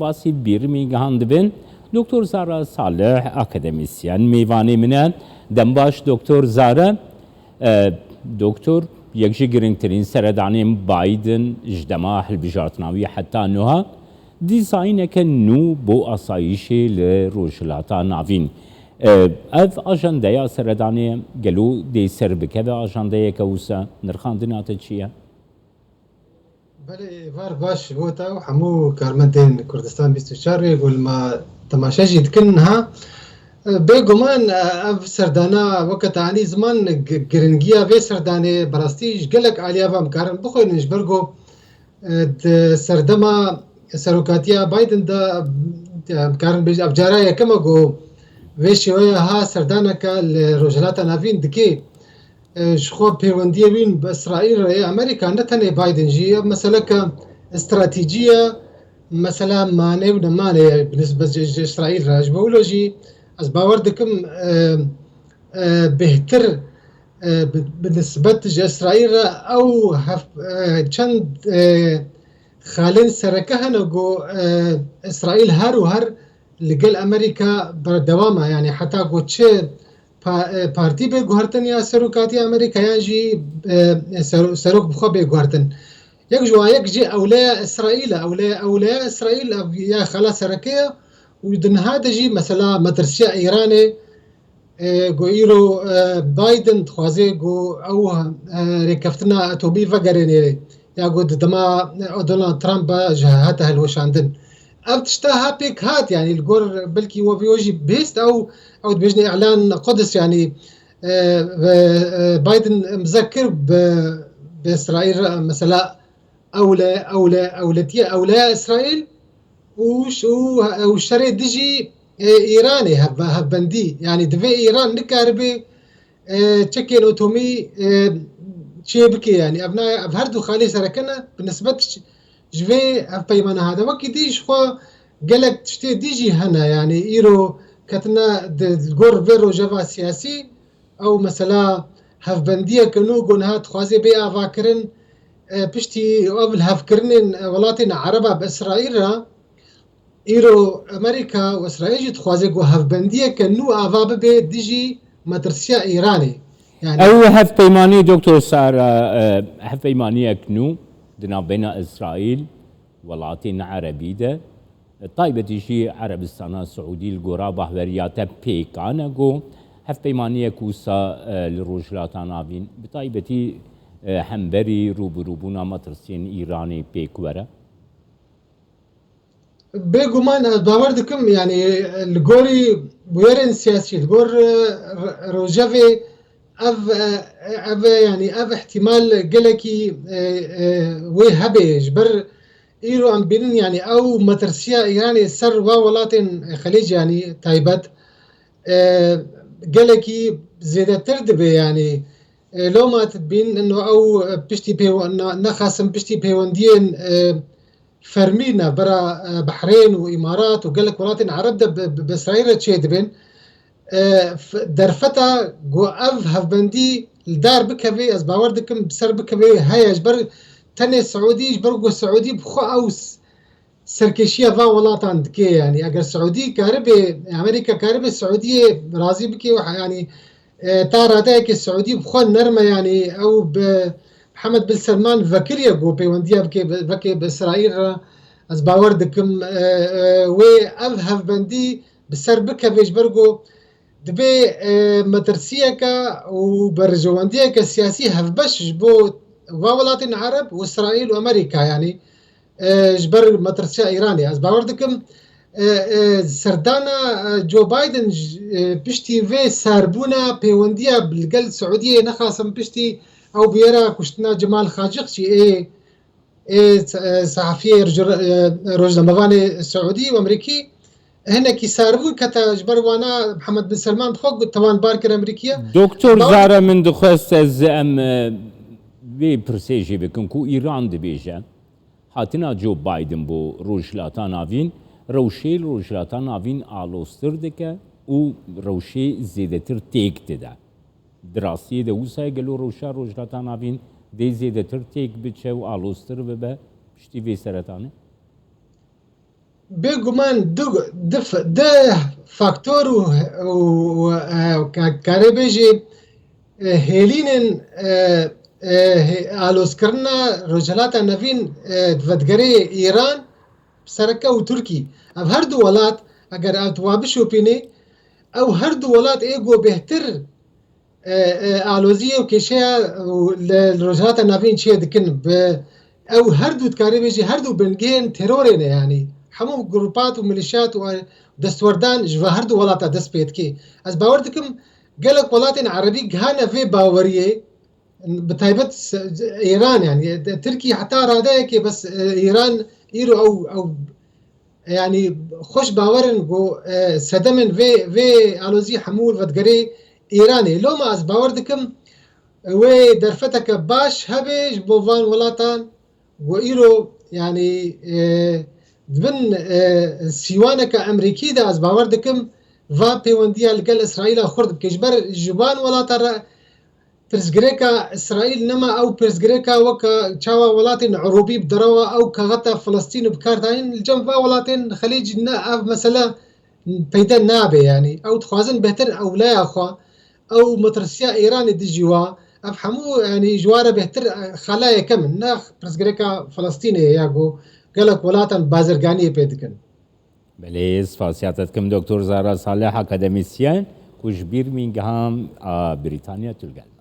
باسی بیرمی گهاندبن دکتر زارا صالح اکادمیسین میوانی منن دنباش دکتر زارا دکتر یکجی گرینگترین سردانیم بایدن اجتماع البجارتناوی حتی نوها دیزاینه که نو بو آسایشی لروجلاتا ناوین اف آجنده یا سردانیم گلو دی سر بکه و آجنده که وسا نرخاندنات چیه؟ بله وار باش بوتا وحمو كارمدين كردستان 24 يقول ما تماشاجي دكنها بيقومان اف سردانا وقت عني زمان جرنجيا في سرداني براستيج قالك عليا فام كارن بخوي نجبرقو سردما سروكاتيا بايدن دا كارن بيج افجارايا كما قو في شوية ها سردانا كالرجلاتا نافين دكي شخو پیوندی بین بإسرائيل رأي أمريكا نتني بايدن جي مثلا كاستراتيجية مثلا ماني ونماني بالنسبة لإسرائيل راج بولوجي از باوردكم بهتر بالنسبة لإسرائيل أو چند خالين سركها نقو إسرائيل هر وهر لقل أمريكا بردوامة يعني حتى قو تشي پارتی به گوهرتن یا سروکاتی امریکا یانجی سروک بخوا به گوهرتن یک جوایک جی اولیا اسرائیل اولیا اسرائیل یا خلاص سرکیه و دنها دجی مثلا مدرسه ایرانی گو ایرو بايدن خوازي گو او ركفتنا اتوبي فقريني يا قد دما دونالد ترامب جهاتها الوشاندن او تشتاها بيك هات يعني الجور بلكي وفيوجي بيست او بيجني اعلان قدس يعني بايدن مذكر باسرائيل مثلا اولى اسرائيل وشري دجي ايراني هبندي يعني دفي ايران نكاربي تشكين اوتومي شي بكي يعني ابناء بهردو خالي سركنا بالنسبه جوي بيمانا هذا وقت ديش خو قالك تشتي ديجي هنا يعني ايرو كتنا الجور فيرو جافا سياسي او مثلا هف بنديه كنو قنها خوازي بي افاكرن بشتي قبل هفكرنين ولاتين عربة باسرائيل ايرو امريكا واسرائيل تخوازي قو هف بنديه كنو افاب بي ديجي مدرسيه ايراني يعني او هف بيماني دكتور صار هف بيمانيه كنو دنا بين اسرائيل ولاتين عربي ده طيبة تيجي عربستان السعودي القرابة ورياتا بيكانا جو هف بيمانية كوسا لروجلاتان آبين بطيبتي همبري روبروبونا مترسين إيراني بيكورا بيقومان باوردكم يعني الجوري بويرن سياسي الجور روجافي اف يعني اف احتمال قلكي وهبي جبر ايرو ام بينن يعني او مترسيا يعني سر وولاتن خليج يعني تايبت قالكي زيادة تردبي يعني لو ما تبين انه او بشتي بيو نخاسم بشتي بيوندين فرمينا برا بحرين وامارات وقالك ولاتن عرب باسرائيل تشيد بين درفتا جو اف هفبندي الدار بكبي از باوردكم بسر بكبي هيا جبر تاني السعودي جبرقو السعودي بخو اوس سركشية فا ولاتان دكي يعني اگر السعودي كاربي امريكا كاربي السعودية راضي بكي يعني تاراتك السعودي بخو نرمى يعني او محمد بن سلمان فكريا جو بيونديا بكي باسرائيل از باوردكم وي اذهب بندي بسر بكبي جبرقو دبي مدرسيكا وبرجوانديكا السياسي هفبش جبو وولاتين عرب واسرائيل وامريكا يعني جبر مدرسه ايراني از باوردكم سردانا جو بايدن بشتي في ساربونا بيونديا بالقل السعوديه نخاسم بشتي او بيرا كشتنا جمال خاشقشي صحفي رجل مغاني السعودي وامريكي هنا كي ساربون كتا جبر وانا محمد بن سلمان بخوق توان باركر امريكيه دكتور زارا من دخست از ام بي برسيجي بكم كو ايران دبيجا هاتنا جو بايدن بو روجلاتا نافين روشي روجلاتا نافين آلوستر دكا و روشي زيدتر تيك تدا دراسي ده وسا قالوا روشا روجلاتا نافين دي زيدتر تيك بتشا و آلوستر ببا بشتي في سرطانه بيجومان ده فاكتور و كاري بيجي هيلين آلوسكرنا رجلاتا نفين دفتگري إيران سركا وتركي أو هردو ولات أجر أتوابشو بيني أو هردو ولات إيجو بهتر آلوزية وكيشيا الرجلاتا نفين شيء دكن أو هردو تكاري بيجي هردو بنجين تيرورين يعني حمو جروبات وميليشيات ودستوردان جوا هردو ولاتا دست بيتكي از باوردكم قالك ولاتين عربي جهانا في باوريه بتايبت ايران يعني تركي حتى رادايك بس ايران ايرو او يعني خوش باورن جو سدمن في الوزي حمول فتقري ايراني لو ما از باوردكم و درفتك باش هبج بوفان ولاتان وإيرو يعني دبن سيوانك أمريكي دا از باوردكم فا بيونديا لقل إسرائيل خرد كجبر جبان ولا ترى برزغريكا إسرائيل نما أو برزغريكا وكا تشاوا ولاتين عروبي بدروا أو كغتا فلسطين بكارتاين الجنب ولاتين خليج مثلا بيدا نابي يعني أو تخوازن بهتر أو لا أخوا أو مترسيا إيران دي جوا أفهمو يعني جوارة بهتر خلايا كم ناخ برزغريكا فلسطيني ياغو قالك ولاتن بازرگاني بيدكن بله سپاسیاتتکم دکتر زارا صالح اکادمیسین کجبیر مینگهام بریتانیا تلگل